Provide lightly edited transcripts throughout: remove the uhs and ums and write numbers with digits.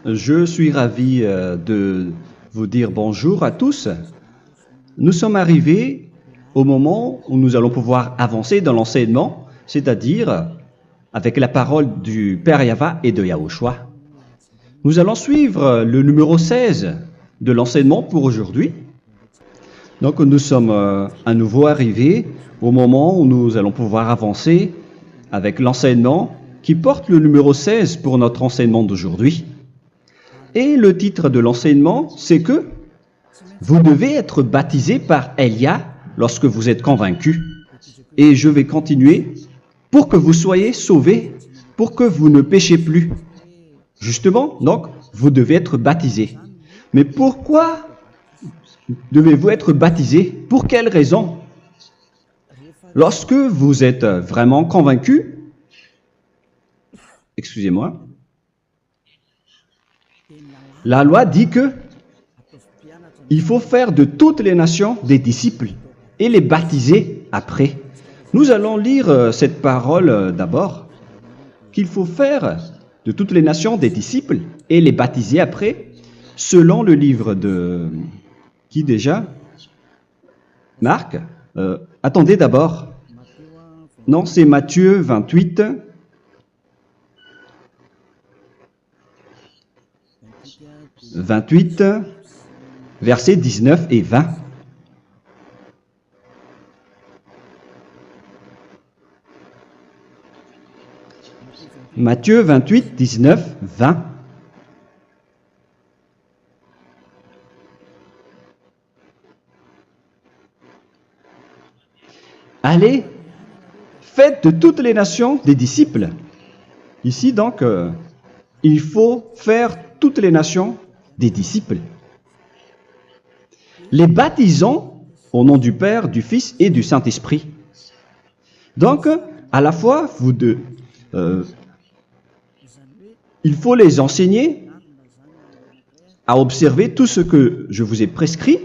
Je suis ravi de vous dire bonjour à tous. Nous sommes arrivés au moment où nous allons pouvoir avancer dans l'enseignement, c'est-à-dire avec la parole du Père Yava et de Yahushua. Nous allons suivre le numéro 16 de l'enseignement pour aujourd'hui. Donc nous sommes à nouveau arrivés au moment où nous allons pouvoir avancer avec l'enseignement qui porte le numéro 16 pour notre enseignement d'aujourd'hui. Et le titre de l'enseignement, c'est que vous devez être baptisé par Elia lorsque vous êtes convaincu. Et je vais continuer pour que vous soyez sauvés, pour que vous ne péchez plus. Justement, donc, vous devez être baptisé. Mais pourquoi devez-vous être baptisé? Pour quelle raison? Lorsque vous êtes vraiment convaincu, excusez-moi, la loi dit que il faut faire de toutes les nations des disciples et les baptiser après. Nous allons lire cette parole d'abord, qu'il faut faire de toutes les nations des disciples et les baptiser après, selon le livre de... Qui déjà? Marc. Attendez d'abord. Non, c'est Matthieu 28. Versets 19 et 20. Matthieu 28, 19, 20. Allez, faites de toutes les nations des disciples. Ici donc, il faut faire toutes les nations des disciples. Les baptisons au nom du Père, du Fils et du Saint-Esprit. Donc, à la fois, il faut les enseigner à observer tout ce que je vous ai prescrit.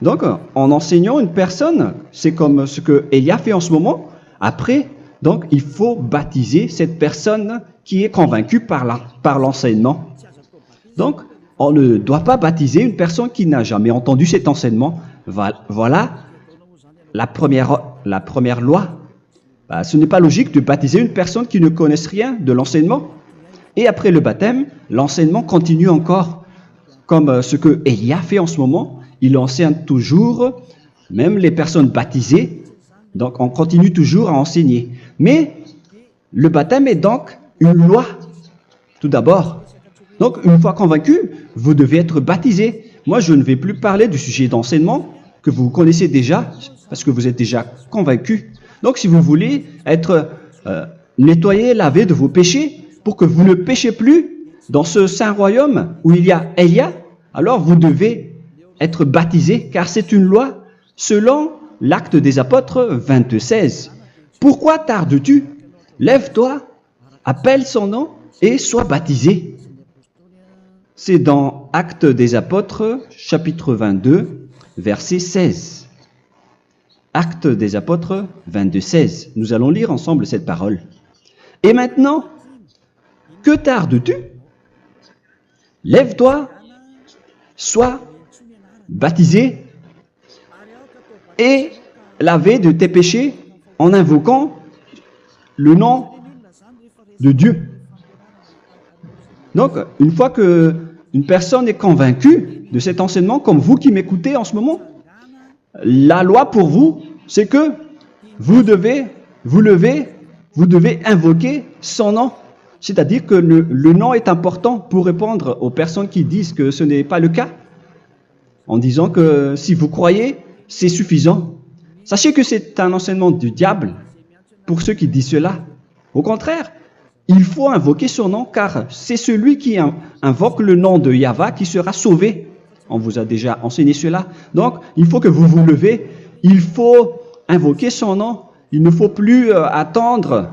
Donc, en enseignant une personne, c'est comme ce que Elia fait en ce moment. Après, donc, il faut baptiser cette personne qui est convaincue par l'enseignement. Donc, on ne doit pas baptiser une personne qui n'a jamais entendu cet enseignement. Voilà la première loi. Ce n'est pas logique de baptiser une personne qui ne connaisse rien de l'enseignement. Et après le baptême, l'enseignement continue encore, comme ce que Elia fait en ce moment. Il enseigne toujours, même les personnes baptisées. Donc, on continue toujours à enseigner. Mais le baptême est donc une loi, tout d'abord. Donc, une fois convaincu, vous devez être baptisé. Moi, je ne vais plus parler du sujet d'enseignement que vous connaissez déjà, parce que vous êtes déjà convaincu. Donc, si vous voulez être nettoyé, lavé de vos péchés, pour que vous ne péchez plus dans ce saint royaume où il y a Elia, alors vous devez être baptisé, car c'est une loi selon l'Acte des Apôtres 26. Pourquoi tardes-tu? Lève-toi, appelle son nom et sois baptisé. C'est dans Actes des Apôtres, chapitre 22, verset 16. Actes des Apôtres 22, 16. Nous allons lire ensemble cette parole. Et maintenant, que tardes-tu? Lève-toi, sois baptisé et lavé de tes péchés en invoquant le nom de Dieu. Donc, une fois que une personne est convaincue de cet enseignement, comme vous qui m'écoutez en ce moment, la loi pour vous, c'est que vous devez invoquer son nom. C'est-à-dire que le nom est important pour répondre aux personnes qui disent que ce n'est pas le cas, en disant que si vous croyez, c'est suffisant. Sachez que c'est un enseignement du diable pour ceux qui disent cela. Au contraire, il faut invoquer son nom, car c'est celui qui invoque le nom de Yahva qui sera sauvé. On vous a déjà enseigné cela. Donc, il faut que vous vous levez. Il faut invoquer son nom. Il ne faut plus attendre.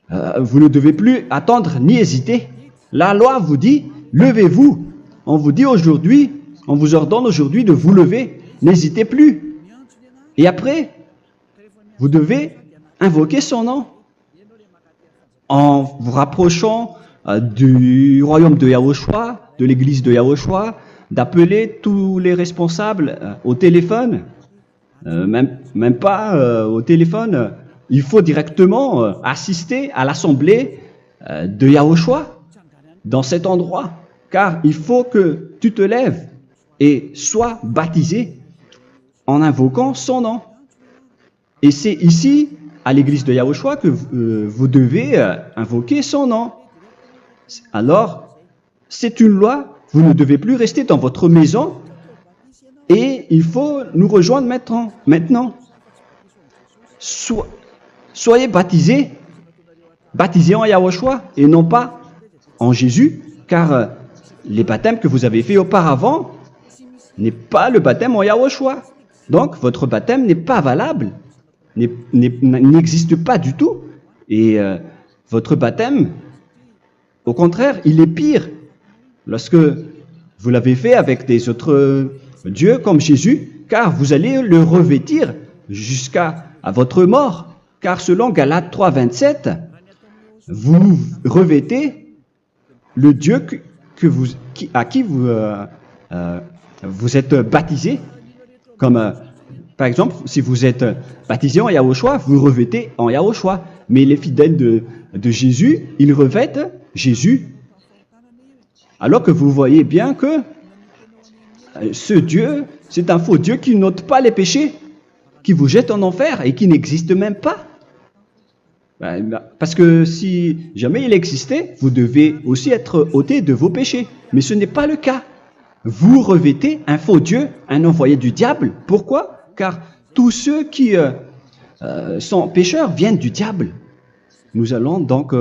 Vous ne devez plus attendre ni hésiter. La loi vous dit, levez-vous. On vous dit aujourd'hui, on vous ordonne aujourd'hui de vous lever. N'hésitez plus. Et après, vous devez invoquer son nom en vous rapprochant du royaume de Yahushua, de l'église de Yahushua, d'appeler tous les responsables au téléphone, même pas au téléphone. Il faut directement assister à l'assemblée de Yahushua dans cet endroit, car il faut que tu te lèves et sois baptisé en invoquant son nom. Et c'est ici, à l'église de Yahushua, que vous devez invoquer son nom. Alors, c'est une loi, vous ne devez plus rester dans votre maison et il faut nous rejoindre maintenant. Soyez baptisés en Yahushua et non pas en Jésus, car les baptêmes que vous avez faits auparavant n'est pas le baptême en Yahushua. Donc, votre baptême n'est pas valable, n'existe pas du tout. Et votre baptême, au contraire, il est pire lorsque vous l'avez fait avec des autres dieux comme Jésus, car vous allez le revêtir jusqu'à votre mort. Car selon Galates 3, 27, vous revêtez le Dieu à qui vous êtes baptisé. Comme par exemple, si vous êtes baptisé en Yahushua, vous revêtez en Yahushua. Mais les fidèles de Jésus, ils revêtent Jésus. Alors que vous voyez bien que ce Dieu, c'est un faux Dieu qui n'ôte pas les péchés, qui vous jette en enfer et qui n'existe même pas. Parce que si jamais il existait, vous devez aussi être ôté de vos péchés. Mais ce n'est pas le cas. Vous revêtez un faux Dieu, un envoyé du diable. Pourquoi? Car tous ceux qui sont pécheurs viennent du diable. Nous allons donc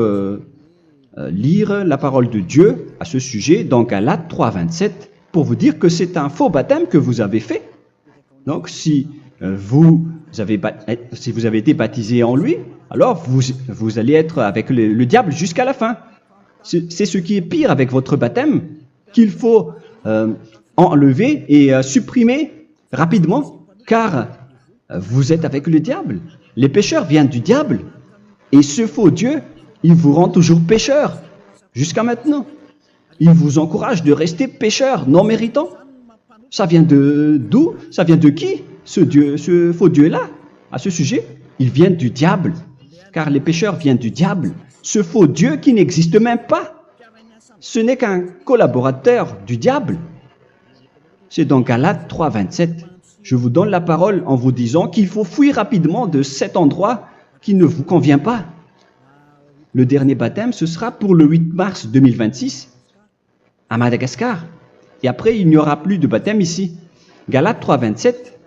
lire la parole de Dieu à ce sujet dans Galates 3, 27 pour vous dire que c'est un faux baptême que vous avez fait. Donc si vous avez été baptisé en lui, alors vous allez être avec le diable jusqu'à la fin. C'est ce qui est pire avec votre baptême qu'il faut enlever et supprimer rapidement, car vous êtes avec le diable. Les pécheurs viennent du diable, et ce faux Dieu, il vous rend toujours pécheur, jusqu'à maintenant. Il vous encourage de rester pécheur, non méritant. Ça vient d'où? Ça vient de qui, ce faux Dieu-là? À ce sujet, il vient du diable, car les pécheurs viennent du diable. Ce faux Dieu qui n'existe même pas. Ce n'est qu'un collaborateur du diable. C'est dans Galates 3, 27. Je vous donne la parole en vous disant qu'il faut fuir rapidement de cet endroit qui ne vous convient pas. Le dernier baptême, ce sera pour le 8 mars 2026 à Madagascar. Et après, il n'y aura plus de baptême ici. Galates 3, 27.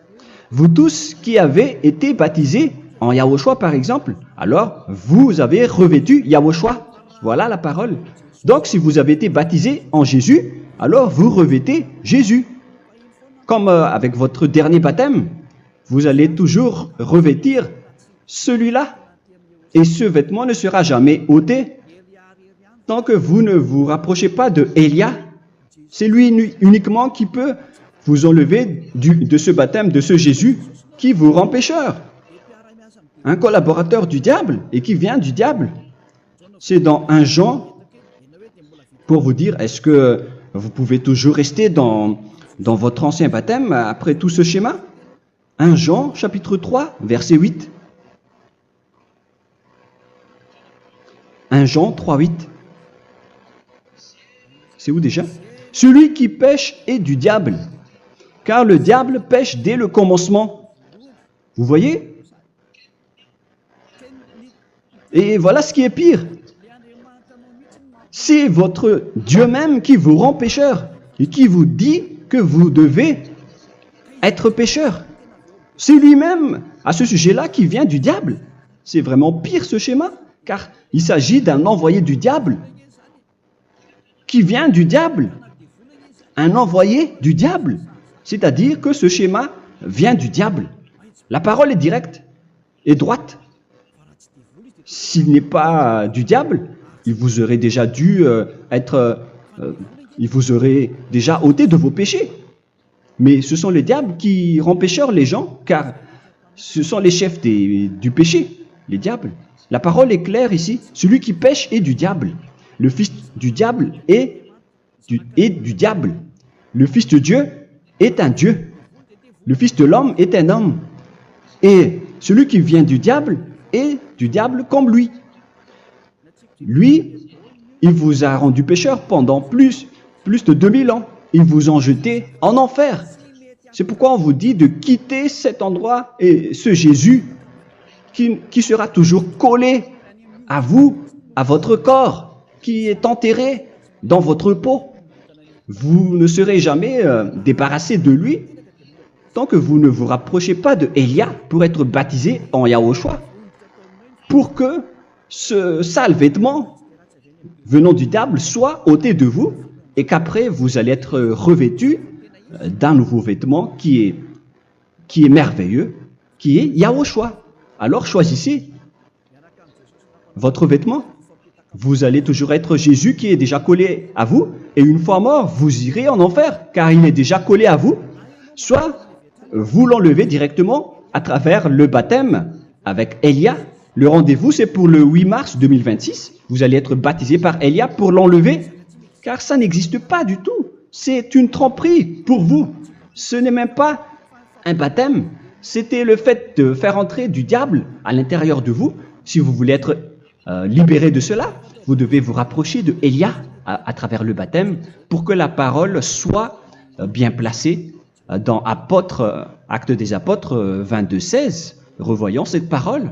Vous tous qui avez été baptisés en Yahushua, par exemple, alors vous avez revêtu Yahushua. Voilà la parole. Donc, si vous avez été baptisé en Jésus, alors vous revêtez Jésus. Comme avec votre dernier baptême, vous allez toujours revêtir celui-là. Et ce vêtement ne sera jamais ôté tant que vous ne vous rapprochez pas de Élia. C'est lui uniquement qui peut vous enlever de ce baptême, de ce Jésus qui vous rend pécheur. Un collaborateur du diable et qui vient du diable. C'est dans 1 Jean, pour vous dire, est-ce que vous pouvez toujours rester dans votre ancien baptême après tout ce schéma? 1 Jean, chapitre 3, verset 8. 1 Jean 3, 8. C'est où déjà? Celui qui pêche est du diable, car le diable pêche dès le commencement. Vous voyez? Et voilà ce qui est pire. C'est votre Dieu même qui vous rend pécheur et qui vous dit que vous devez être pécheur. C'est lui-même, à ce sujet-là, qui vient du diable. C'est vraiment pire ce schéma, car il s'agit d'un envoyé du diable qui vient du diable. Un envoyé du diable. C'est-à-dire que ce schéma vient du diable. La parole est directe et droite. S'il n'est pas du diable, il vous aurait déjà il vous aurait déjà ôté de vos péchés. Mais ce sont les diables qui rendent pécheurs les gens, car ce sont les chefs du péché, les diables. La parole est claire ici, celui qui pêche est du diable. le fils du diable est du diable. Le fils de Dieu est un Dieu. Le fils de l'homme est un homme. Et celui qui vient du diable est du diable comme lui. Lui, il vous a rendu pécheur pendant plus de 2000 ans. Il vous a jeté en enfer. C'est pourquoi on vous dit de quitter cet endroit et ce Jésus qui sera toujours collé à vous, à votre corps, qui est enterré dans votre peau. Vous ne serez jamais débarrassé de lui tant que vous ne vous rapprochez pas de Élia pour être baptisé en Yahushua, pour que ce sale vêtement venant du diable soit ôté de vous et qu'après vous allez être revêtu d'un nouveau vêtement qui est merveilleux, qui est Yahushua. Alors choisissez votre vêtement. Vous allez toujours être Jésus qui est déjà collé à vous, et une fois mort, vous irez en enfer, car il est déjà collé à vous. Soit vous l'enlevez directement à travers le baptême avec Élia. Le rendez-vous, c'est pour le 8 mars 2026. Vous allez être baptisé par Élia pour l'enlever, car ça n'existe pas du tout. C'est une tromperie pour vous. Ce n'est même pas un baptême. C'était le fait de faire entrer du diable à l'intérieur de vous. Si vous voulez être libéré de cela, vous devez vous rapprocher de Élia à travers le baptême pour que la parole soit bien placée dans Actes des Apôtres 22:16. Revoyons cette parole.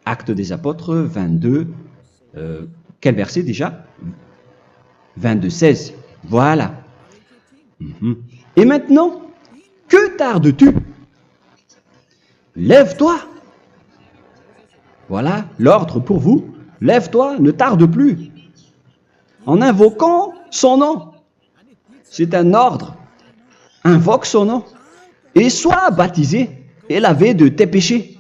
Actes des Apôtres 22, quel verset déjà? 22:16. Voilà. Et maintenant, que tardes-tu? Lève-toi. Voilà l'ordre pour vous. Lève-toi, ne tarde plus. En invoquant son nom. C'est un ordre. Invoque son nom. Et sois baptisé et lavé de tes péchés.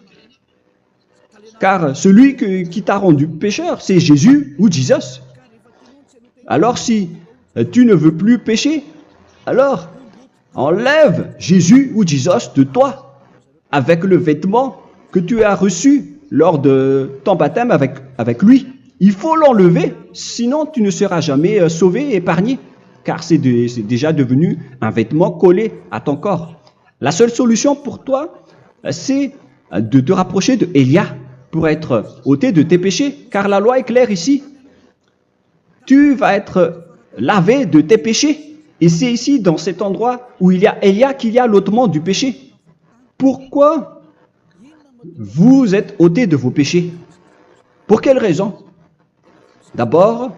Car celui qui t'a rendu pécheur, c'est Jésus ou Jesus. Alors si tu ne veux plus pécher, alors enlève Jésus ou Jesus de toi avec le vêtement que tu as reçu lors de ton baptême avec lui. Il faut l'enlever, sinon tu ne seras jamais sauvé, épargné, car c'est déjà devenu un vêtement collé à ton corps. La seule solution pour toi, c'est de te rapprocher de Élia pour être ôté de tes péchés, car la loi est claire ici. Tu vas être lavé de tes péchés, et c'est ici, dans cet endroit où il y a Élia, qu'il y a l'ôtement du péché. Pourquoi vous êtes ôté de vos péchés? Pour quelle raison? D'abord,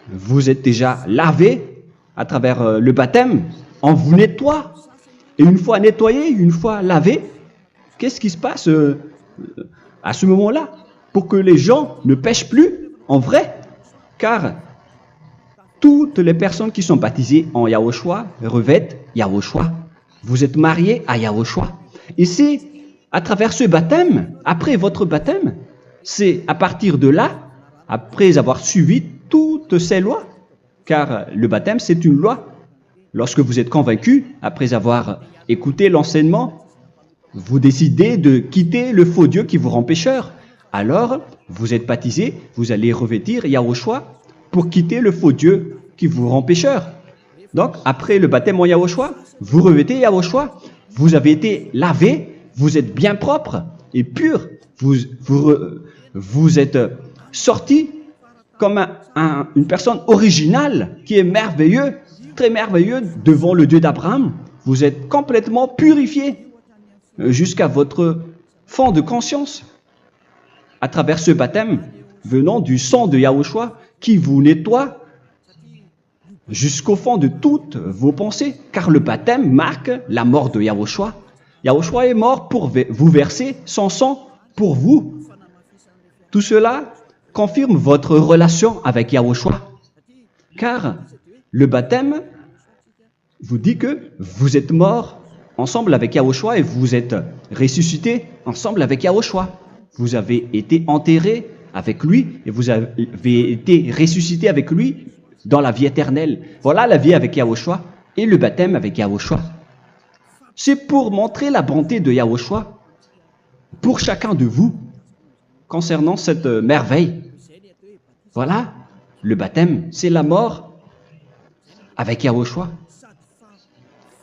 vous êtes déjà lavé à travers le baptême. On vous nettoie. Et une fois nettoyé, une fois lavé, qu'est-ce qui se passe à ce moment-là? Pour que les gens ne pêchent plus en vrai. Car toutes les personnes qui sont baptisées en Yahushua revêtent Yahushua. Vous êtes mariés à Yahushua. Et c'est à travers ce baptême, après votre baptême, c'est à partir de là, après avoir suivi toutes ces lois, car le baptême c'est une loi. Lorsque vous êtes convaincu, après avoir écouté l'enseignement, vous décidez de quitter le faux Dieu qui vous rend pécheur. Alors, vous êtes baptisé, vous allez revêtir Yahushua pour quitter le faux Dieu qui vous rend pécheur. Donc, après le baptême en Yahushua, vous revêtez Yahushua. Vous avez été lavé, vous êtes bien propre et pur. Vous êtes sorti comme une personne originale qui est merveilleux, très merveilleux devant le Dieu d'Abraham. Vous êtes complètement purifié jusqu'à votre fond de conscience à travers ce baptême venant du sang de Yahushua qui vous nettoie jusqu'au fond de toutes vos pensées, car le baptême marque la mort de Yahushua. Yahushua est mort pour vous verser son sang pour vous. Tout cela confirme votre relation avec Yahushua, car le baptême vous dit que vous êtes mort ensemble avec Yahushua et vous êtes ressuscité ensemble avec Yahushua. Vous avez été enterré avec lui et vous avez été ressuscité avec lui dans la vie éternelle. Voilà la vie avec Yahushua et le baptême avec Yahushua. C'est pour montrer la bonté de Yahushua pour chacun de vous concernant cette merveille. Voilà le baptême, c'est la mort avec Yahushua.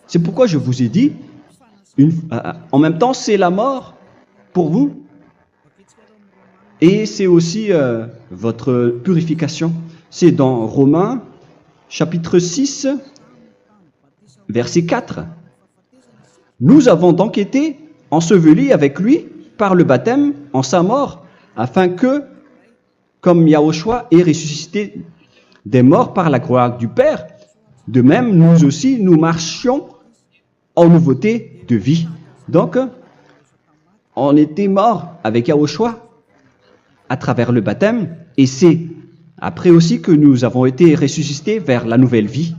C'est pourquoi je vous ai dit, en même temps, c'est la mort pour vous. Et c'est aussi votre purification. C'est dans Romains, chapitre 6, verset 4. Nous avons donc été ensevelis avec lui par le baptême en sa mort, afin que, comme Yahushua est ressuscité des morts par la gloire du Père, de même, nous aussi, nous marchions en nouveauté de vie. Donc, on était morts avec Yahushua à travers le baptême, et c'est après aussi que nous avons été ressuscités vers la nouvelle vie.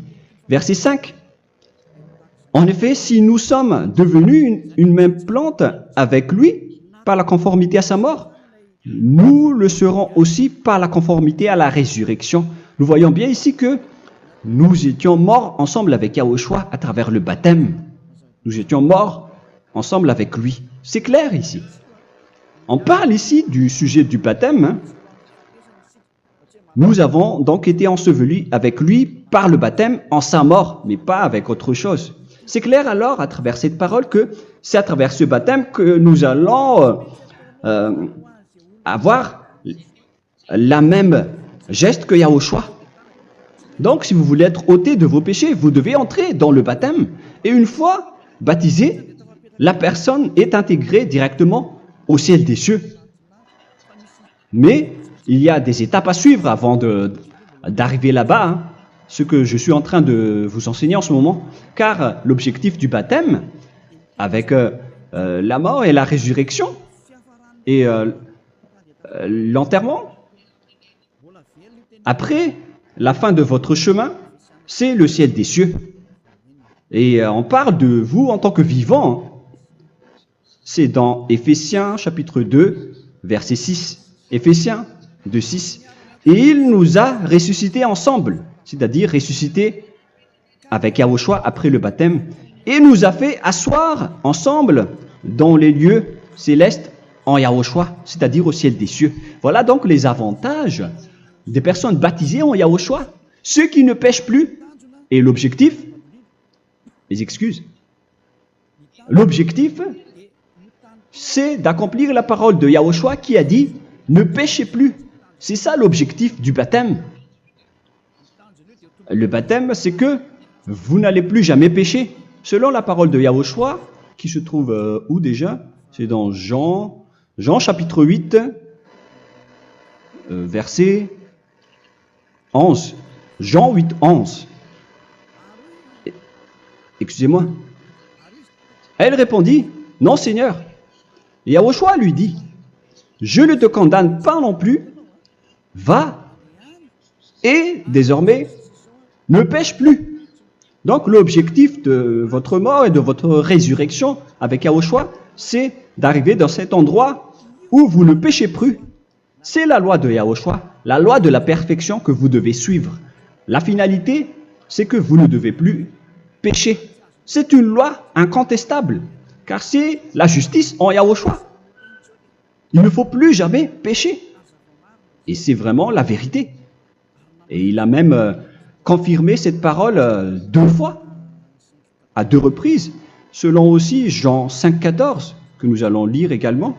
Verset 5. En effet, si nous sommes devenus une même plante avec lui par la conformité à sa mort, nous le serons aussi par la conformité à la résurrection. Nous voyons bien ici que nous étions morts ensemble avec Yahushua à travers le baptême. Nous étions morts ensemble avec lui. C'est clair ici. On parle ici du sujet du baptême. Nous avons donc été ensevelis avec lui par le baptême en sa mort, mais pas avec autre chose. C'est clair alors à travers cette parole que c'est à travers ce baptême que nous allons avoir la même geste que Yahushua. Donc si vous voulez être ôté de vos péchés, vous devez entrer dans le baptême. Et une fois baptisé, la personne est intégrée directement au ciel des cieux. Mais il y a des étapes à suivre avant d'arriver là-bas, ce que je suis en train de vous enseigner en ce moment, car l'objectif du baptême, avec la mort et la résurrection, et l'enterrement, après la fin de votre chemin, c'est le ciel des cieux. Et on parle de vous en tant que vivant. C'est dans Éphésiens chapitre 2, verset 6. Éphésiens 2, 6. Et il nous a ressuscités ensemble, c'est-à-dire ressuscités avec Yahushua après le baptême, et nous a fait asseoir ensemble dans les lieux célestes en Yahushua, c'est-à-dire au ciel des cieux. Voilà donc les avantages des personnes baptisées en Yahushua, ceux qui ne pêchent plus. Et l'objectif, les excuses, l'objectif, c'est d'accomplir la parole de Yahushua qui a dit « Ne péchez plus ». C'est ça l'objectif du baptême. Le baptême, c'est que vous n'allez plus jamais pécher. Selon la parole de Yahushua, qui se trouve où déjà? C'est dans Jean chapitre 8, verset 11. Jean 8, 11. Excusez-moi. Elle répondit, « Non, Seigneur. » Et Yahushua lui dit, « Je ne te condamne pas non plus. Va et désormais ne pêche plus. » Donc l'objectif de votre mort et de votre résurrection avec Yahushua, c'est d'arriver dans cet endroit où vous ne péchez plus. C'est la loi de Yahushua, la loi de la perfection que vous devez suivre. La finalité, c'est que vous ne devez plus pécher. C'est une loi incontestable, car c'est la justice en Yahushua. Il ne faut plus jamais pécher. Et c'est vraiment la vérité. Et il a même confirmé cette parole 2 fois, à 2 reprises, selon aussi Jean 5, 14, que nous allons lire également.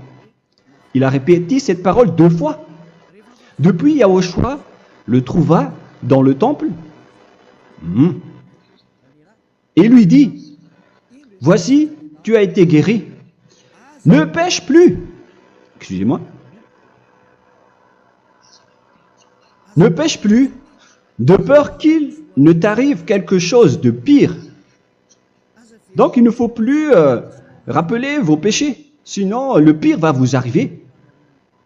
Il a répété cette parole 2 fois. Depuis, Yahushua le trouva dans le temple et lui dit, « Voici, tu as été guéri. Ne pêche plus. » Excusez-moi. Ne pêche plus, de peur qu'il ne t'arrive quelque chose de pire. Donc, il ne faut plus rappeler vos péchés, sinon le pire va vous arriver.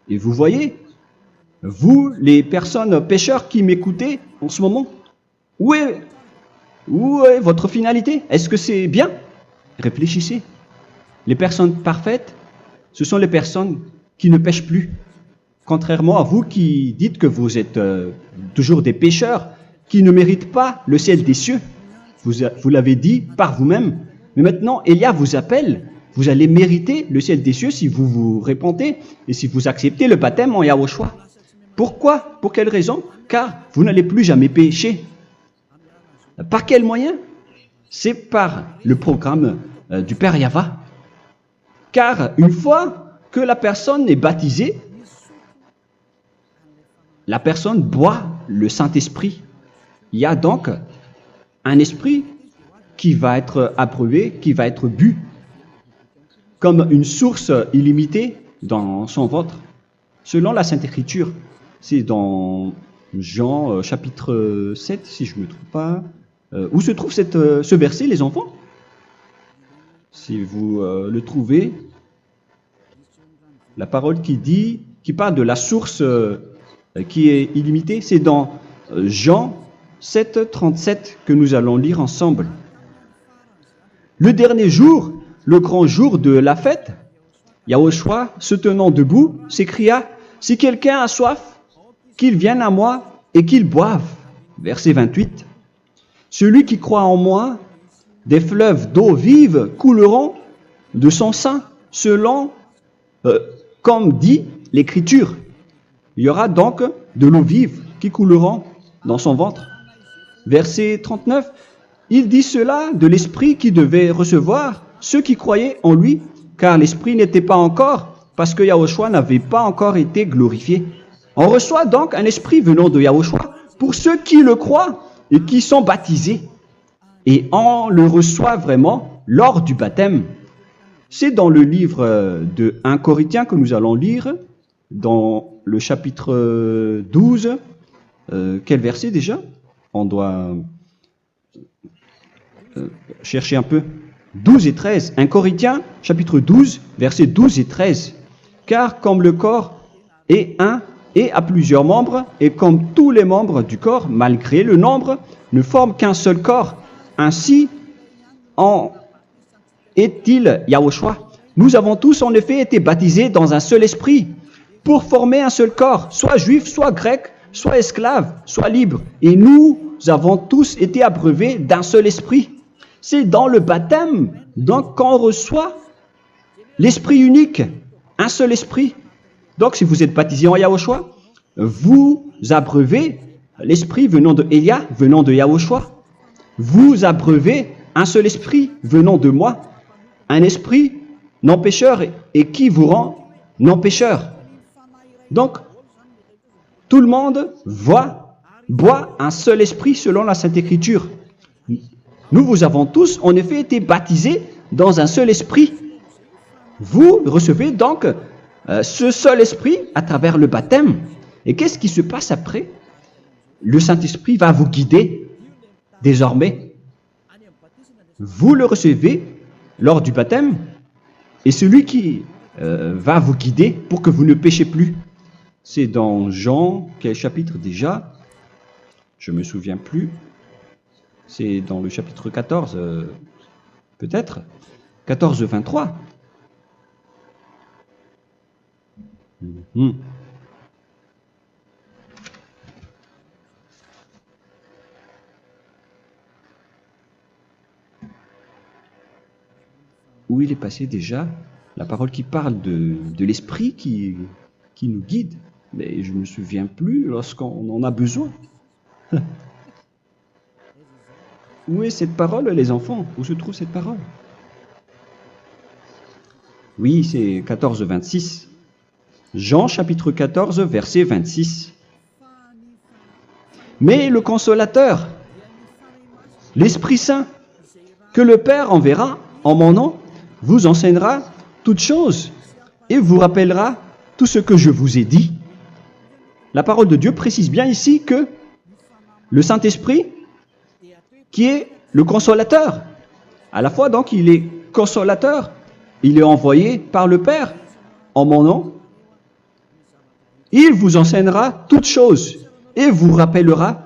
Et vous voyez, vous, les personnes pécheurs qui m'écoutez en ce moment, où est votre finalité? Est-ce que c'est bien? Réfléchissez. Les personnes parfaites, ce sont les personnes qui ne pêchent plus. Contrairement à vous qui dites que vous êtes toujours des pécheurs, qui ne méritent pas le ciel des cieux. Vous l'avez dit par vous-même. Mais maintenant, Élia vous appelle. Vous allez mériter le ciel des cieux si vous vous repentez et si vous acceptez le baptême en Yahushua. Pourquoi? Pour quelle raison? car vous n'allez plus jamais pécher. Par quel moyen? C'est par le programme du Père Yahva. Car une fois que la personne est baptisée, la personne boit le Saint-Esprit. Il y a donc un esprit qui va être approuvé, qui va être bu, comme une source illimitée dans son ventre, selon la Sainte Écriture. C'est dans Jean chapitre 7, si je ne me trompe pas. Où se trouve ce verset, les enfants? Si vous le trouvez, la parole qui parle de la source qui est illimitée, c'est dans Jean 7, 37 que nous allons lire ensemble. Le dernier jour, le grand jour de la fête, Yahushua, se tenant debout, s'écria, « Si quelqu'un a soif, qu'il vienne à moi et qu'il boive. » Verset 28. « Celui qui croit en moi, des fleuves d'eau vive couleront de son sein, selon, comme dit l'Écriture. » Il y aura donc de l'eau vive qui couleront dans son ventre. Verset 39. Il dit cela de l'Esprit qui devait recevoir ceux qui croyaient en lui, car l'Esprit n'était pas encore, parce que Yahushua n'avait pas encore été glorifié. On reçoit donc un Esprit venant de Yahushua pour ceux qui le croient et qui sont baptisés. Et on le reçoit vraiment lors du baptême. C'est dans le livre de 1 Corinthiens que nous allons lire, dans le chapitre 12. Quel verset déjà? On doit chercher un peu. 12 et 13. 1 Corinthiens, chapitre 12, versets 12 et 13. Car comme le corps est un et a plusieurs membres, et comme tous les membres du corps, malgré le nombre, ne forment qu'un seul corps, ainsi en est-il Yahushua. Nous avons tous en effet été baptisés dans un seul esprit, pour former un seul corps, soit juif, soit grec, soit esclave, soit libre. Et nous avons tous été abreuvés d'un seul esprit. C'est dans le baptême, donc, qu'on reçoit l'esprit unique, un seul esprit. Donc, si vous êtes baptisé en Yahushua, vous abreuvez l'esprit venant de Elia, venant de Yahushua. Vous abreuvez un seul esprit venant de moi, un esprit non pécheur et qui vous rend non pécheur. Donc, tout le monde boit un seul esprit selon la Sainte Écriture. Nous avons tous en effet été baptisés dans un seul esprit. Vous recevez donc ce seul esprit à travers le baptême. Et qu'est-ce qui se passe après? Le Saint-Esprit va vous guider désormais. Vous le recevez lors du baptême et celui qui va vous guider pour que vous ne péchez plus. C'est dans Jean, quel chapitre déjà? Je ne me souviens plus. C'est dans le chapitre 14, peut-être. 14, 23. Où il est passé déjà? La parole qui parle de l'esprit qui nous guide. Mais je ne me souviens plus lorsqu'on en a besoin. Où est cette parole, les enfants? Où se trouve cette parole? Oui, c'est 14, 26. Jean, chapitre 14, verset 26. Mais le consolateur, l'Esprit Saint, que le Père enverra en mon nom, vous enseignera toutes choses et vous rappellera tout ce que je vous ai dit. La parole de Dieu précise bien ici que le Saint-Esprit, qui est le consolateur, à la fois donc il est consolateur, il est envoyé par le Père en mon nom, il vous enseignera toutes choses et vous rappellera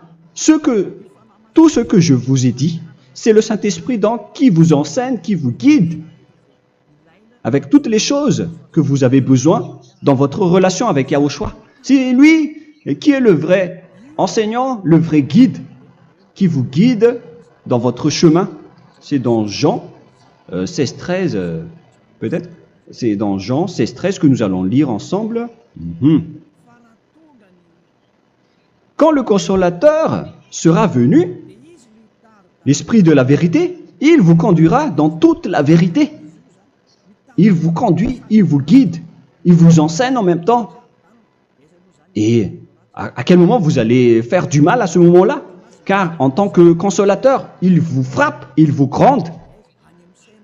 tout ce que je vous ai dit. C'est le Saint-Esprit donc qui vous enseigne, qui vous guide avec toutes les choses que vous avez besoin dans votre relation avec Yahushua. C'est lui qui est le vrai enseignant, le vrai guide, qui vous guide dans votre chemin. C'est dans Jean 16, 13, peut-être. C'est dans Jean 16, 13 que nous allons lire ensemble. quand le consolateur sera venu, l'Esprit de la vérité, il vous conduira dans toute la vérité. Il vous conduit, il vous guide, il vous enseigne en même temps. Et à quel moment vous allez faire du mal à ce moment-là? Car en tant que consolateur, il vous frappe, il vous gronde.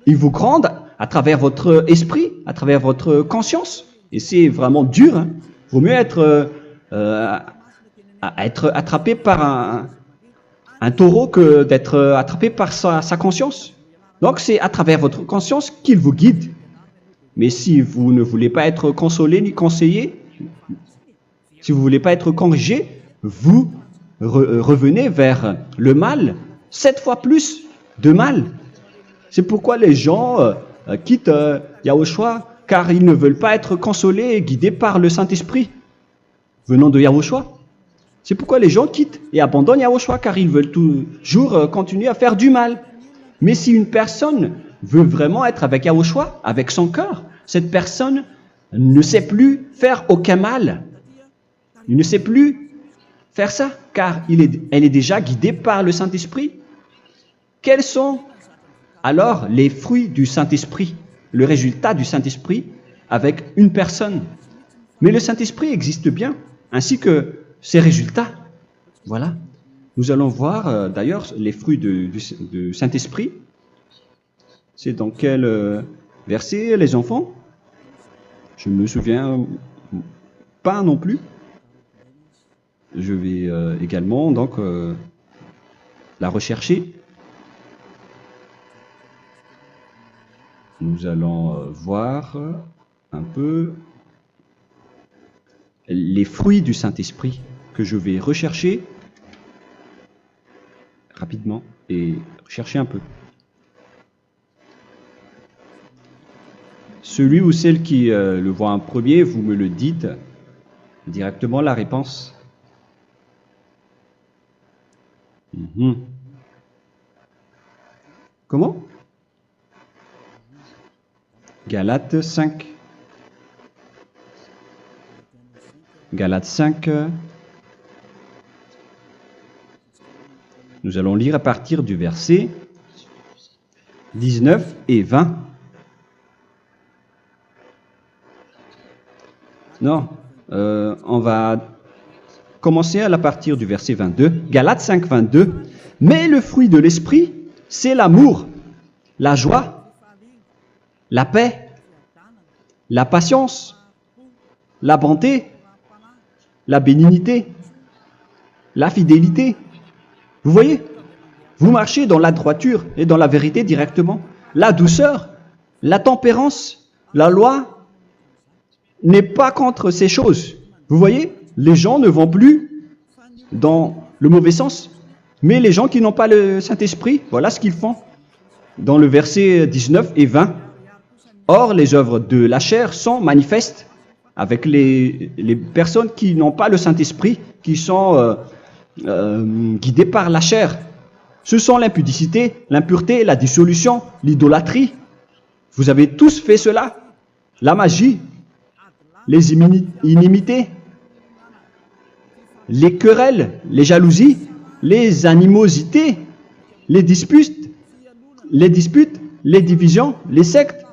Il vous gronde à travers votre esprit, à travers votre conscience. Et c'est vraiment dur. Hein. Il vaut mieux être attrapé par un taureau que d'être attrapé par sa conscience. Donc c'est à travers votre conscience qu'il vous guide. Mais si vous ne voulez pas être consolé ni conseillé, si vous ne voulez pas être corrigé, vous revenez vers le mal, 7 fois plus de mal. C'est pourquoi les gens quittent Yahushua, car ils ne veulent pas être consolés et guidés par le Saint-Esprit venant de Yahushua. C'est pourquoi les gens quittent et abandonnent Yahushua, car ils veulent toujours continuer à faire du mal. Mais si une personne veut vraiment être avec Yahushua, avec son cœur, cette personne ne sait plus faire aucun mal. Il ne sait plus faire ça, car elle est déjà guidée par le Saint-Esprit. Quels sont alors les fruits du Saint-Esprit, le résultat du Saint-Esprit avec une personne? Mais le Saint-Esprit existe bien, ainsi que ses résultats. Voilà. Nous allons voir d'ailleurs les fruits du Saint-Esprit. C'est dans quel verset, les enfants? Je ne me souviens pas non plus. Je vais également donc la rechercher. Nous allons voir un peu les fruits du Saint-Esprit que je vais rechercher rapidement et chercher un peu. Celui ou celle qui le voit en premier, vous me le dites directement la réponse. Comment? Galates 5. Galates 5. Nous allons lire à partir du verset 19 et 20. Non, on va commencer à partir du verset 22. Galates 5, 22. Mais le fruit de l'esprit, c'est l'amour, la joie, la paix, la patience, la bonté, la bénignité, la fidélité. Vous voyez, vous marchez dans la droiture et dans la vérité directement. La douceur, la tempérance, la loi n'est pas contre ces choses. Vous voyez, les gens ne vont plus dans le mauvais sens. Mais les gens qui n'ont pas le Saint-Esprit, voilà ce qu'ils font. Dans le verset 19 et 20. Or, les œuvres de la chair sont manifestes avec les personnes qui n'ont pas le Saint-Esprit, qui sont guidées par la chair. Ce sont l'impudicité, l'impureté, la dissolution, l'idolâtrie. Vous avez tous fait cela. La magie, les inimités, les querelles, les jalousies, les animosités, les disputes, les divisions, les sectes.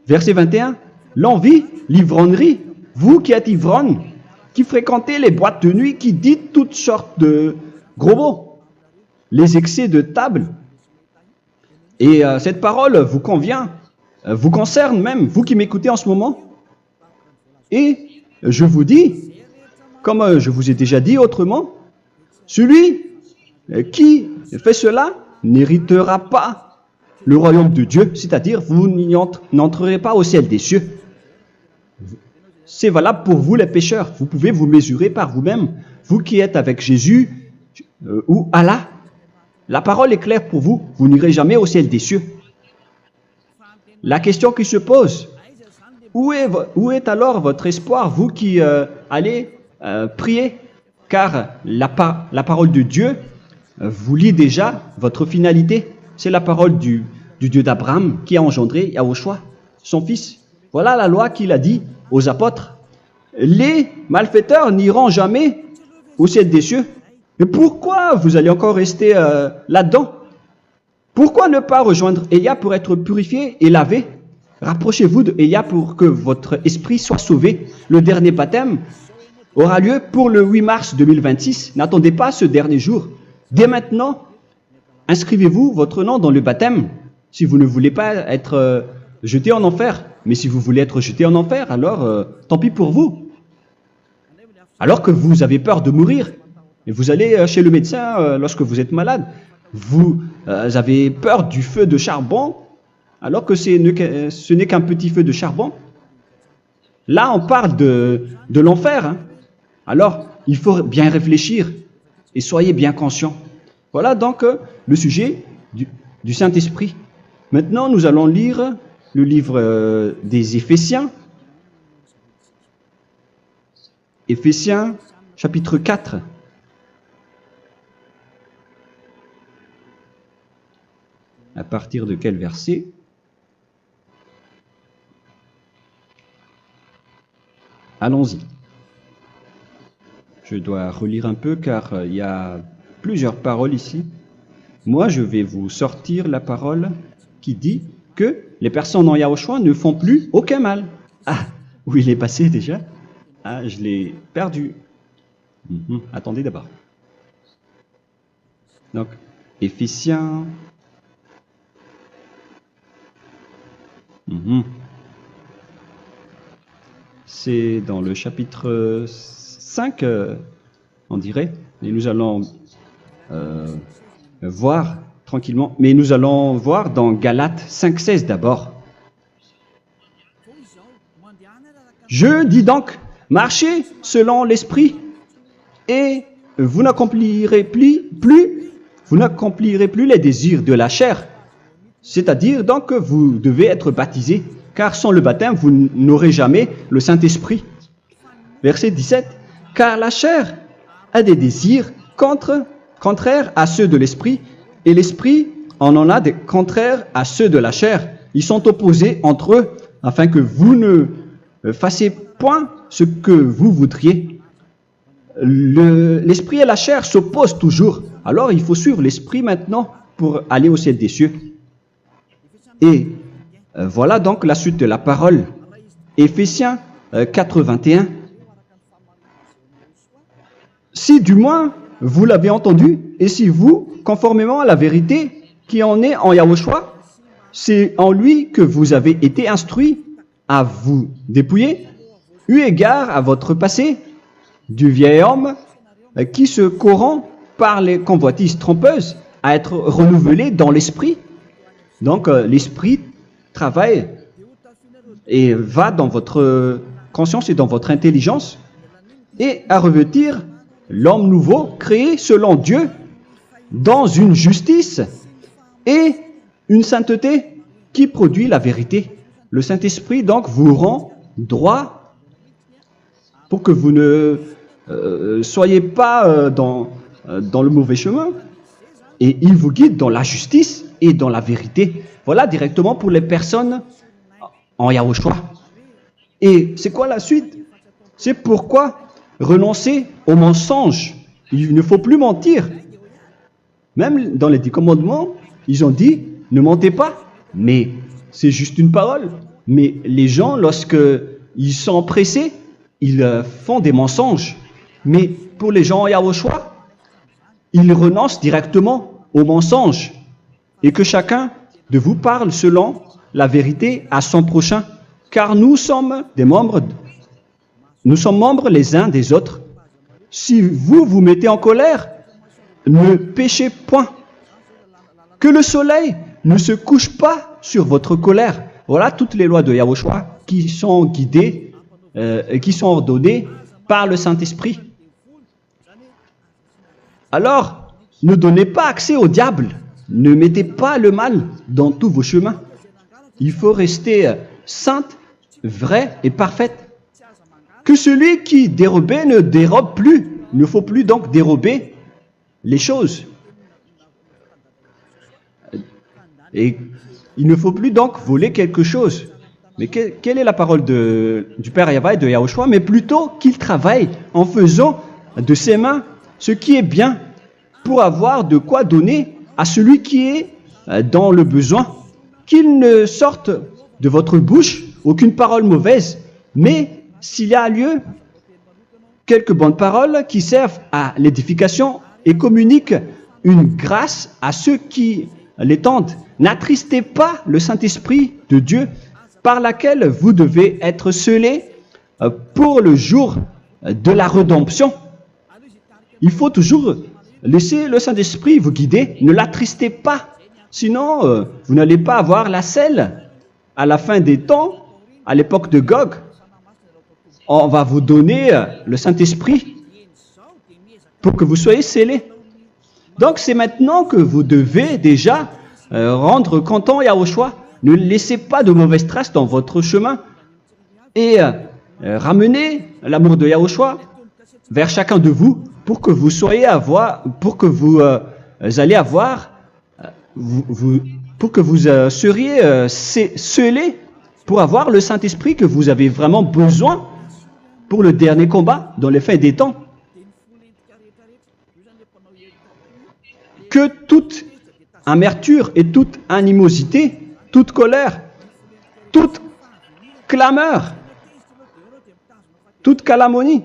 Verset 21, l'envie, l'ivrognerie, vous qui êtes ivrognes, qui fréquentez les boîtes de nuit, qui dites toutes sortes de gros mots, les excès de table. Et cette parole vous convient, vous concerne même, vous qui m'écoutez en ce moment. Et je vous dis, comme je vous ai déjà dit autrement, celui qui fait cela n'héritera pas le royaume de Dieu, c'est-à-dire vous n'entrerez pas au ciel des cieux. C'est valable pour vous les pécheurs. Vous pouvez vous mesurer par vous-même, vous qui êtes avec Jésus ou Allah. La parole est claire pour vous, vous n'irez jamais au ciel des cieux. La question qui se pose, où est alors votre espoir, vous qui allez prier? Car la parole de Dieu vous lit déjà votre finalité. C'est la parole du Dieu d'Abraham qui a engendré Yahushua, son fils. Voilà la loi qu'il a dit aux apôtres. Les malfaiteurs n'iront jamais au ciel des cieux. Mais pourquoi vous allez encore rester là-dedans? Pourquoi ne pas rejoindre Élia pour être purifié et lavé? Rapprochez-vous de Élia pour que votre esprit soit sauvé. Le dernier baptême aura lieu pour le 8 mars 2026. N'attendez pas ce dernier jour. Dès maintenant, inscrivez-vous votre nom dans le baptême si vous ne voulez pas être jeté en enfer. Mais si vous voulez être jeté en enfer, alors tant pis pour vous. Alors que vous avez peur de mourir, et vous allez chez le médecin lorsque vous êtes malade, vous avez peur du feu de charbon, alors que ce n'est qu'un petit feu de charbon. Là, on parle de l'enfer. Hein. Alors, il faut bien réfléchir et soyez bien conscients. Voilà donc le sujet du Saint-Esprit. Maintenant, nous allons lire le livre des Éphésiens. Éphésiens, chapitre 4. À partir de quel verset? Allons-y. Je dois relire un peu car il y a plusieurs paroles ici. Moi, je vais vous sortir la parole qui dit que les personnes en Yahushua ne font plus aucun mal. Ah, où il est passé déjà? Ah, je l'ai perdu. Attendez d'abord. Donc, Éphésiens. C'est dans le chapitre 5, on dirait. Et nous allons voir tranquillement. Mais nous allons voir dans Galates 5,16 d'abord. Je dis donc, marchez selon l'esprit, et vous n'accomplirez plus les désirs de la chair. C'est-à-dire donc que vous devez être baptisé, car sans le baptême, vous n'aurez jamais le Saint-Esprit. Verset 17. Car la chair a des désirs contraires à ceux de l'esprit, et l'esprit en a des contraires à ceux de la chair. Ils sont opposés entre eux, afin que vous ne fassiez point ce que vous voudriez. L'esprit et la chair s'opposent toujours. Alors il faut suivre l'esprit maintenant pour aller au ciel des cieux. Et voilà donc la suite de la parole. Éphésiens 4:21. Si du moins vous l'avez entendu, et si vous, conformément à la vérité qui en est en Yahushua, c'est en lui que vous avez été instruits à vous dépouiller, eu égard à votre passé, du vieil homme qui se corrompt par les convoitises trompeuses, à être renouvelé dans l'esprit. Donc l'esprit travaille et va dans votre conscience et dans votre intelligence, et à revêtir l'homme nouveau créé selon Dieu dans une justice et une sainteté qui produit la vérité. Le Saint-Esprit donc vous rend droit pour que vous ne soyez pas dans le mauvais chemin, et il vous guide dans la justice et dans la vérité. Voilà directement pour les personnes en Yahushua. Et c'est quoi la suite? C'est pourquoi renoncer au mensonge. Il ne faut plus mentir. Même dans les 10 commandements, ils ont dit ne mentez pas. Mais c'est juste une parole. Mais les gens, lorsqu'ils sont pressés, ils font des mensonges. Mais pour les gens en Yahushua, ils renoncent directement au mensonge. Et que chacun de vous parle selon la vérité à son prochain. Car nous sommes membres les uns des autres. Si vous vous mettez en colère, ne péchez point. Que le soleil ne se couche pas sur votre colère. Voilà toutes les lois de Yahushua qui sont guidées, qui sont ordonnées par le Saint-Esprit. Alors, ne donnez pas accès au diable. Ne mettez pas le mal dans tous vos chemins. Il faut rester sainte, vraie et parfaite. Que celui qui dérobait ne dérobe plus. Il ne faut plus donc dérober les choses. Et il ne faut plus donc voler quelque chose. Mais quelle est la parole du Père Yahweh, de Yahushua? Mais plutôt qu'il travaille en faisant de ses mains ce qui est bien pour avoir de quoi donner à celui qui est dans le besoin. Qu'il ne sorte de votre bouche aucune parole mauvaise, mais s'il y a lieu, quelques bonnes paroles qui servent à l'édification et communiquent une grâce à ceux qui l'étendent. N'attristez pas le Saint-Esprit de Dieu par laquelle vous devez être scellés pour le jour de la rédemption. Il faut toujours laisser le Saint-Esprit vous guider, ne l'attristez pas, sinon vous n'allez pas avoir la selle. À la fin des temps, à l'époque de Gog, on va vous donner le Saint-Esprit pour que vous soyez scellés. Donc c'est maintenant que vous devez déjà rendre content Yahushua. Ne laissez pas de mauvaises traces dans votre chemin et ramenez l'amour de Yahushua vers chacun de vous pour que vous soyez pour que vous seriez scellés pour avoir le Saint-Esprit que vous avez vraiment besoin pour le dernier combat dans les fins des temps. Que toute amertume et toute animosité, toute colère, toute clameur, toute calomnie,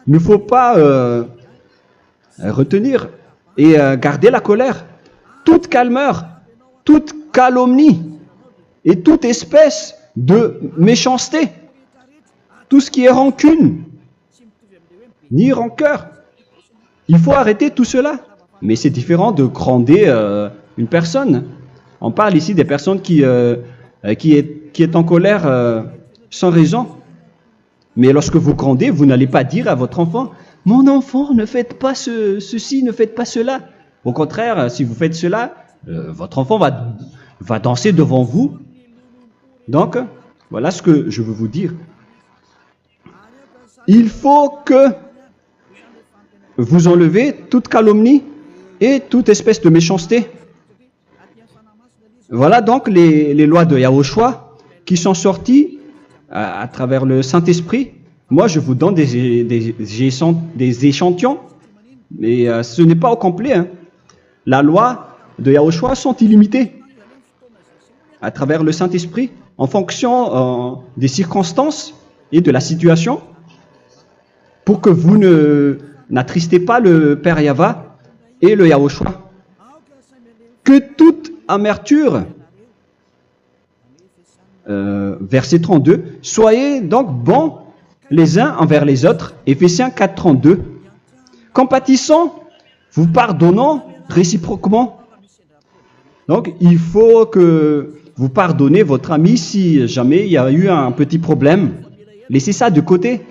il ne faut pas retenir et garder la colère. Toute calmeur, toute calomnie et toute espèce de méchanceté, tout ce qui est rancune, ni rancœur. Il faut arrêter tout cela. Mais c'est différent de gronder une personne. On parle ici des personnes qui est en colère sans raison. Mais lorsque vous grondez, vous n'allez pas dire à votre enfant « Mon enfant, ne faites pas ceci, ne faites pas cela ». Au contraire, si vous faites cela, votre enfant va danser devant vous. Donc, voilà ce que je veux vous dire. Il faut que vous enlevez toute calomnie et toute espèce de méchanceté. Voilà donc les lois de Yahushua qui sont sorties à travers le Saint-Esprit. Moi, je vous donne des échantillons, mais ce n'est pas au complet. Hein. La loi de Yahushua sont illimitées à travers le Saint-Esprit en fonction des circonstances et de la situation pour que vous n'attristez pas le Père Yahva et le Yahushua. Que toute amertume, verset 32, soyez donc bons les uns envers les autres, Éphésiens 4, 32, compatissant, vous pardonnant réciproquement. Donc, il faut que vous pardonnez votre ami si jamais il y a eu un petit problème. Laissez ça de côté.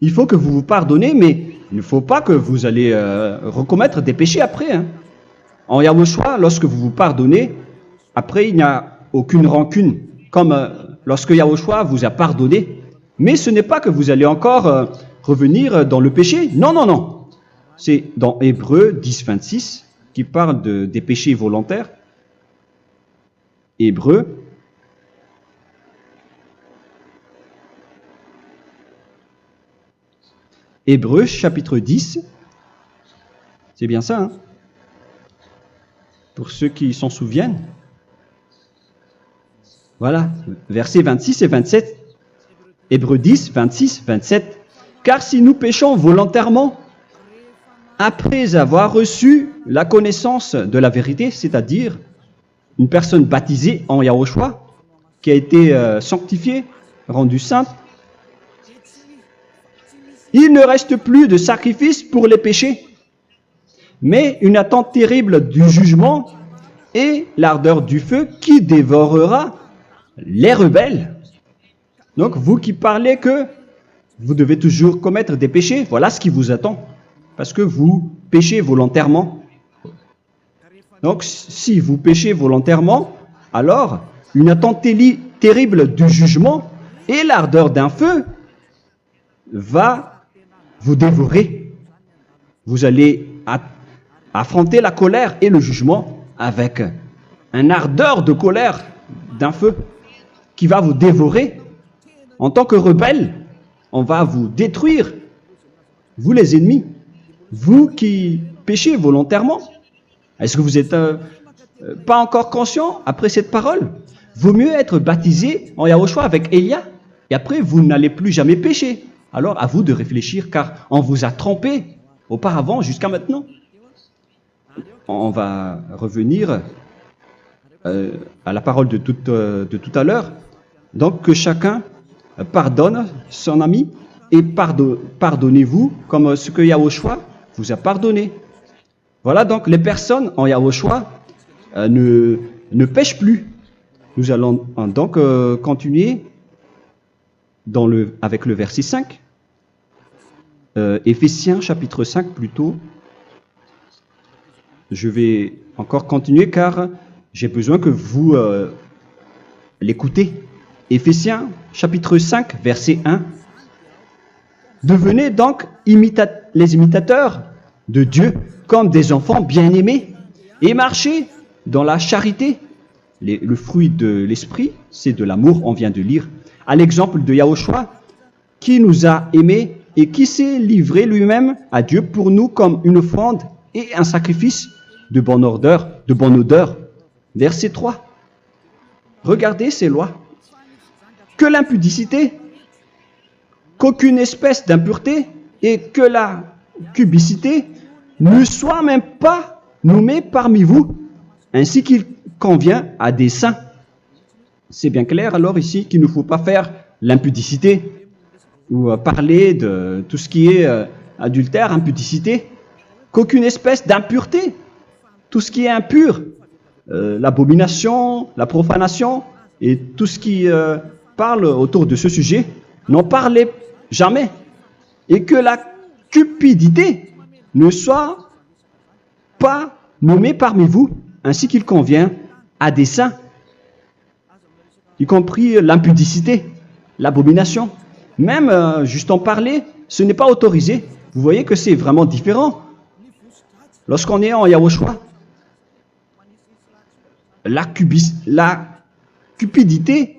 Il faut que vous vous pardonnez, mais il ne faut pas que vous allez recommettre des péchés après. Hein. En Yahushua, lorsque vous vous pardonnez, après il n'y a aucune rancune, comme lorsque Yahushua vous a pardonné. Mais ce n'est pas que vous allez encore revenir dans le péché. Non, non, non. C'est dans Hébreux 10, 26 qui parle des péchés volontaires. Hébreux. Hébreux chapitre 10. C'est bien ça, hein? Pour ceux qui s'en souviennent. Voilà, versets 26 et 27. Hébreux 10, 26, 27. Car si nous péchons volontairement, après avoir reçu la connaissance de la vérité, c'est-à-dire une personne baptisée en Yahushua, qui a été sanctifiée, rendue sainte, il ne reste plus de sacrifice pour les péchés, mais une attente terrible du jugement et l'ardeur du feu qui dévorera les rebelles. Donc, vous qui parlez que vous devez toujours commettre des péchés, voilà ce qui vous attend, parce que vous péchez volontairement. Donc, si vous péchez volontairement, alors une attente terrible du jugement et l'ardeur d'un feu va vous dévorer. Vous allez affronter la colère et le jugement avec une ardeur de colère d'un feu qui va vous dévorer. En tant que rebelle, on va vous détruire vous les ennemis, vous qui péchez volontairement. Est-ce que vous n'êtes pas encore conscient après cette parole? Vaut mieux être baptisé en Yahushua avec Elia, et après vous n'allez plus jamais pécher. Alors à vous de réfléchir, car on vous a trompé auparavant jusqu'à maintenant. On va revenir à la parole de tout à l'heure. Donc que chacun pardonne son ami et pardonnez-vous comme ce que Yahushua vous a pardonné. Voilà donc les personnes en Yahushua ne pêchent plus. Nous allons donc continuer avec le verset 5. Éphésiens chapitre 5 plutôt. Je vais encore continuer car j'ai besoin que vous l'écoutez. Éphésiens chapitre 5 verset 1. Devenez donc les imitateurs de Dieu comme des enfants bien-aimés et marchez dans la charité. Le fruit de l'esprit, c'est de l'amour, on vient de lire, à l'exemple de Yahushua qui nous a aimés et qui s'est livré lui-même à Dieu pour nous comme une offrande et un sacrifice de bonne odeur. Verset 3. Regardez ces lois. Que l'impudicité, qu'aucune espèce d'impureté et que la cubicité ne soient même pas nommés parmi vous, ainsi qu'il convient à des saints. C'est bien clair alors ici qu'il ne faut pas faire l'impudicité ou parler de tout ce qui est adultère, impudicité, qu'aucune espèce d'impureté, tout ce qui est impur, l'abomination, la profanation et tout ce qui parle autour de ce sujet, n'en parlez jamais. Et que la cupidité ne soit pas nommée parmi vous, ainsi qu'il convient à des saints, y compris l'impudicité, l'abomination. Même juste en parler, ce n'est pas autorisé. Vous voyez que c'est vraiment différent. Lorsqu'on est en Yahushua, la cupidité,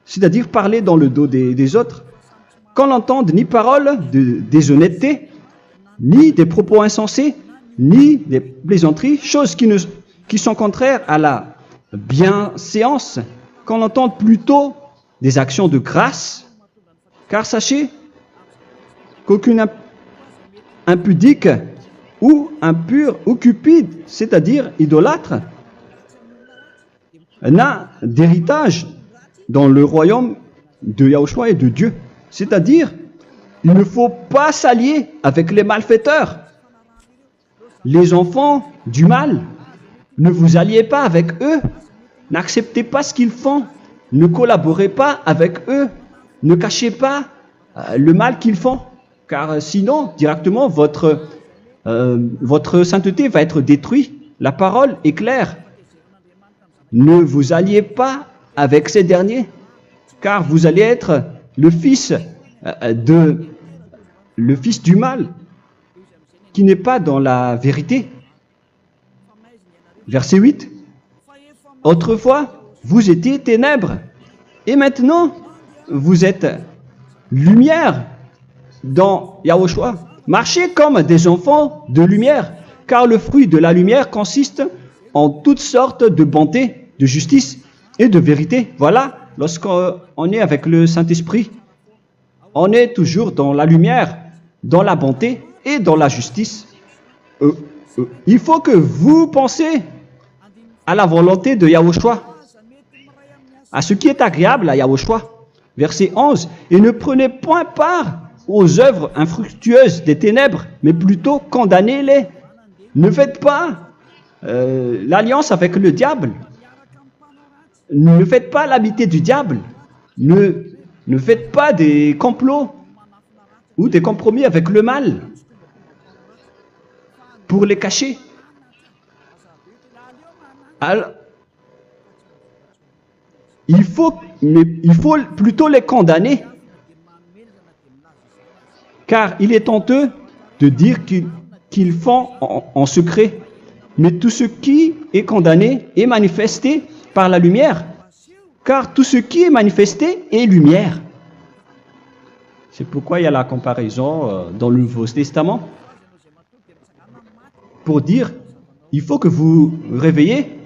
c'est-à-dire parler dans le dos des autres, qu'on n'entende ni parole de déshonnêteté, ni des propos insensés, ni des plaisanteries, choses qui sont contraires à la bienséance, qu'on entende plutôt des actions de grâce, car sachez qu'aucune impudique ou impure ou cupide, c'est-à-dire idolâtre, n'a d'héritage dans le royaume de Yahushua et de Dieu. C'est-à-dire, il ne faut pas s'allier avec les malfaiteurs. Les enfants du mal, ne vous alliez pas avec eux. N'acceptez pas ce qu'ils font. Ne collaborez pas avec eux. Ne cachez pas le mal qu'ils font. Car sinon, directement, votre sainteté va être détruite. La parole est claire. Ne vous alliez pas avec ces derniers, car vous allez être le fils du mal, qui n'est pas dans la vérité. Verset 8. Autrefois, vous étiez ténèbres, et maintenant, vous êtes lumière dans Yahushua. Marchez comme des enfants de lumière, car le fruit de la lumière consiste en toutes sortes de bonté, de justice et de vérité. Voilà, lorsqu'on est avec le Saint-Esprit, on est toujours dans la lumière, dans la bonté et dans la justice. Il faut que vous pensiez à la volonté de Yahushua, à ce qui est agréable à Yahushua. Verset 11. Et ne prenez point part aux œuvres infructueuses des ténèbres, mais plutôt condamnez-les. Ne faites pas l'alliance avec le diable. Ne faites pas l'amitié du diable. Ne faites pas des complots ou des compromis avec le mal pour les cacher. Alors, il faut plutôt les condamner, car il est honteux de dire qu'ils font en secret. Mais tout ce qui est condamné est manifesté par la lumière, car tout ce qui est manifesté est lumière. C'est pourquoi il y a la comparaison dans le Nouveau Testament pour dire il faut que vous réveillez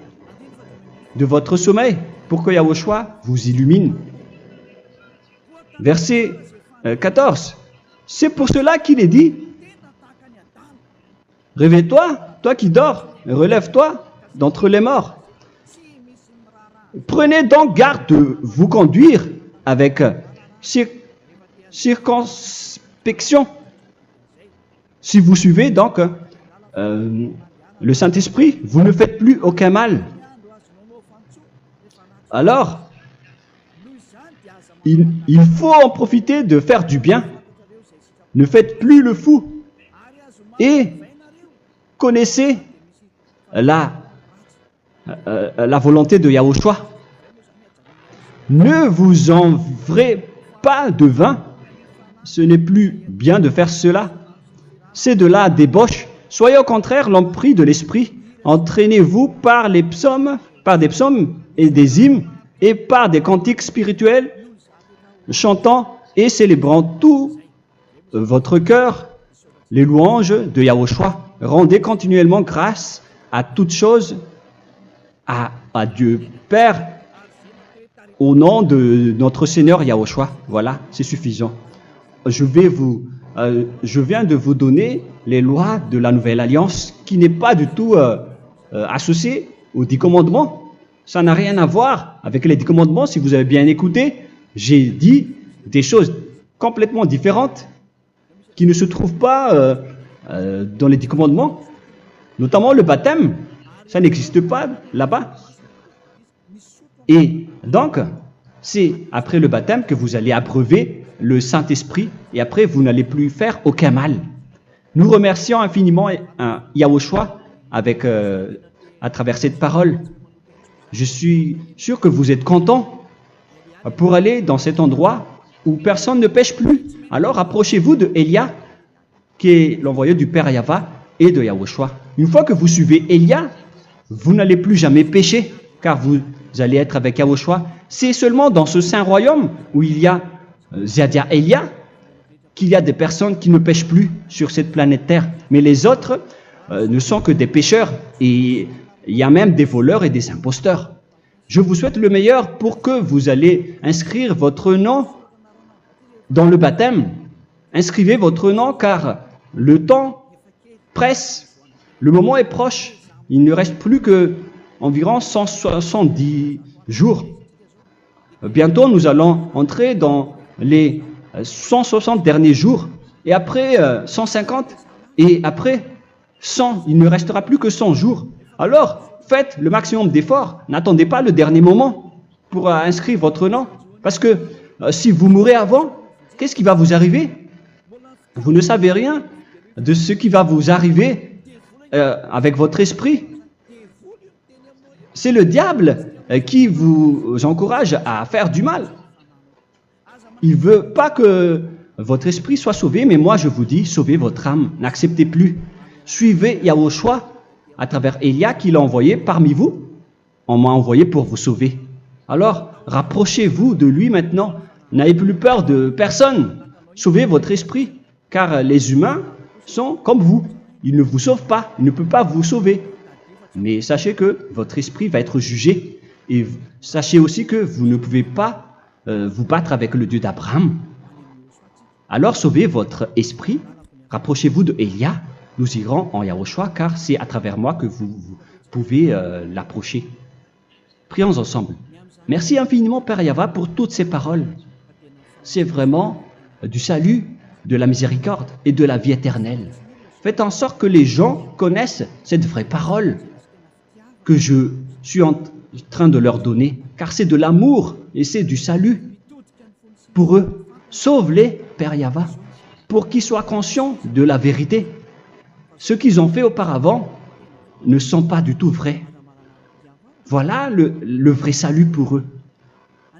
de votre sommeil pour que Yahushua vous illumine. Verset 14. C'est pour cela qu'il est dit réveille-toi, toi qui dors, relève-toi d'entre les morts. Prenez donc garde de vous conduire avec circonspection. Si vous suivez donc le Saint-Esprit, vous ne faites plus aucun mal. Alors, il faut en profiter de faire du bien. Ne faites plus le fou. Et connaissez la volonté de Yahushua. Ne vous envrez pas de vin. Ce n'est plus bien de faire cela. C'est de la débauche. Soyez au contraire l'empris de l'esprit. Entraînez-vous par des psaumes et des hymnes et par des cantiques spirituels, chantant et célébrant tout votre cœur les louanges de Yahushua. Rendez continuellement grâce à toutes choses à Dieu Père au nom de notre Seigneur Yahushua. Voilà, c'est suffisant. Je viens de vous donner les lois de la Nouvelle Alliance qui n'est pas du tout associée aux 10 commandements. Ça n'a rien à voir avec les 10 commandements. Si vous avez bien écouté, j'ai dit des choses complètement différentes qui ne se trouvent pas dans les 10 commandements. Notamment le baptême, ça n'existe pas là-bas. Et donc, c'est après le baptême que vous allez abreuver le Saint-Esprit et après vous n'allez plus faire aucun mal. Nous remercions infiniment Yahushua à travers cette parole. Je suis sûr que vous êtes contents pour aller dans cet endroit où personne ne pêche plus. Alors approchez-vous de Élia, qui est l'envoyé du Père Yahva et de Yahushua. Une fois que vous suivez Élia, vous n'allez plus jamais pécher, car vous allez être avec Yahushua. C'est seulement dans ce saint royaume où il y a Ziadia Elia qu'il y a des personnes qui ne pêchent plus sur cette planète Terre. Mais les autres ne sont que des pécheurs et il y a même des voleurs et des imposteurs. Je vous souhaite le meilleur pour que vous allez inscrire votre nom dans le baptême. Inscrivez votre nom car le temps presse, le moment est proche. Il ne reste plus que environ 170 jours. Bientôt, nous allons entrer dans les 160 derniers jours, et après 150, et après 100, il ne restera plus que 100 jours. Alors, faites le maximum d'efforts, n'attendez pas le dernier moment pour inscrire votre nom, parce que si vous mourrez avant, qu'est-ce qui va vous arriver? Vous ne savez rien de ce qui va vous arriver avec votre esprit. C'est le diable qui vous encourage à faire du mal. Il ne veut pas que votre esprit soit sauvé, mais moi je vous dis, sauvez votre âme, n'acceptez plus. Suivez Yahushua à travers Élia qu'il a envoyé parmi vous. On m'a envoyé pour vous sauver. Alors, rapprochez-vous de lui maintenant. N'ayez plus peur de personne. Sauvez votre esprit, car les humains sont comme vous. Ils ne vous sauvent pas, ils ne peuvent pas vous sauver. Mais sachez que votre esprit va être jugé. Et sachez aussi que vous ne pouvez pas vous battre avec le Dieu d'Abraham. Alors sauvez votre esprit, rapprochez-vous de Élia, nous irons en Yahushua, car c'est à travers moi que vous pouvez l'approcher. Prions ensemble. Merci infiniment Père Yahva pour toutes ces paroles. C'est vraiment du salut, de la miséricorde et de la vie éternelle. Faites en sorte que les gens connaissent cette vraie parole que je suis en train de leur donner, car c'est de l'amour et c'est du salut pour eux. Sauve-les, Père Yahva, pour qu'ils soient conscients de la vérité. Ce qu'ils ont fait auparavant ne sont pas du tout vrais. Voilà le vrai salut pour eux.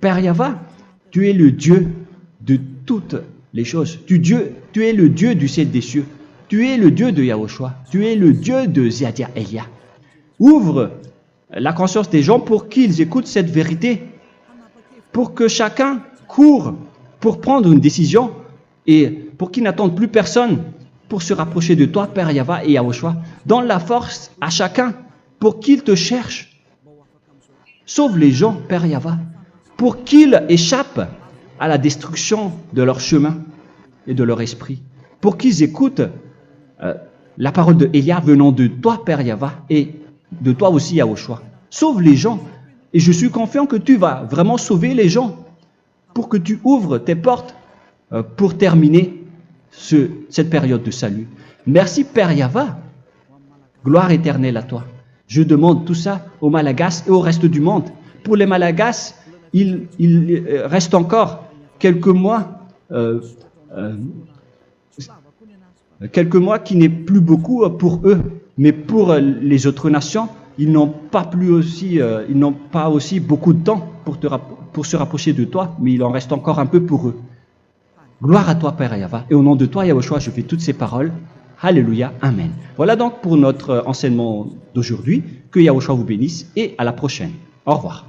Père Yahva, tu es le Dieu de toutes les choses. Tu es le Dieu du ciel des cieux. Tu es le Dieu de Yahushua. Tu es le Dieu de Ziadia Elia. Ouvre la conscience des gens pour qu'ils écoutent cette vérité, pour que chacun court pour prendre une décision et pour qu'ils n'attendent plus personne pour se rapprocher de toi, Père Yahweh et Yahushua. Donne la force à chacun pour qu'ils te cherchent. Sauve les gens, Père Yahweh, pour qu'ils échappent à la destruction de leur chemin et de leur esprit, pour qu'ils écoutent la parole de Élia venant de toi, Père Yahweh, et de toi aussi, Yahushua. Sauve les gens, et je suis confiant que tu vas vraiment sauver les gens pour que tu ouvres tes portes pour terminer cette période de salut. Merci, Père Yahweh. Gloire éternelle à toi. Je demande tout ça aux Malagasy et au reste du monde. Pour les Malagasy, il reste encore quelques mois qui n'est plus beaucoup pour eux, mais pour les autres nations, ils n'ont pas aussi beaucoup de temps pour se rapprocher de toi, mais il en reste encore un peu pour eux. Gloire à toi, Père Yahweh, et au nom de toi, Yahushua, je fais toutes ces paroles. Alléluia, Amen. Voilà donc pour notre enseignement d'aujourd'hui. Que Yahushua vous bénisse et à la prochaine. Au revoir.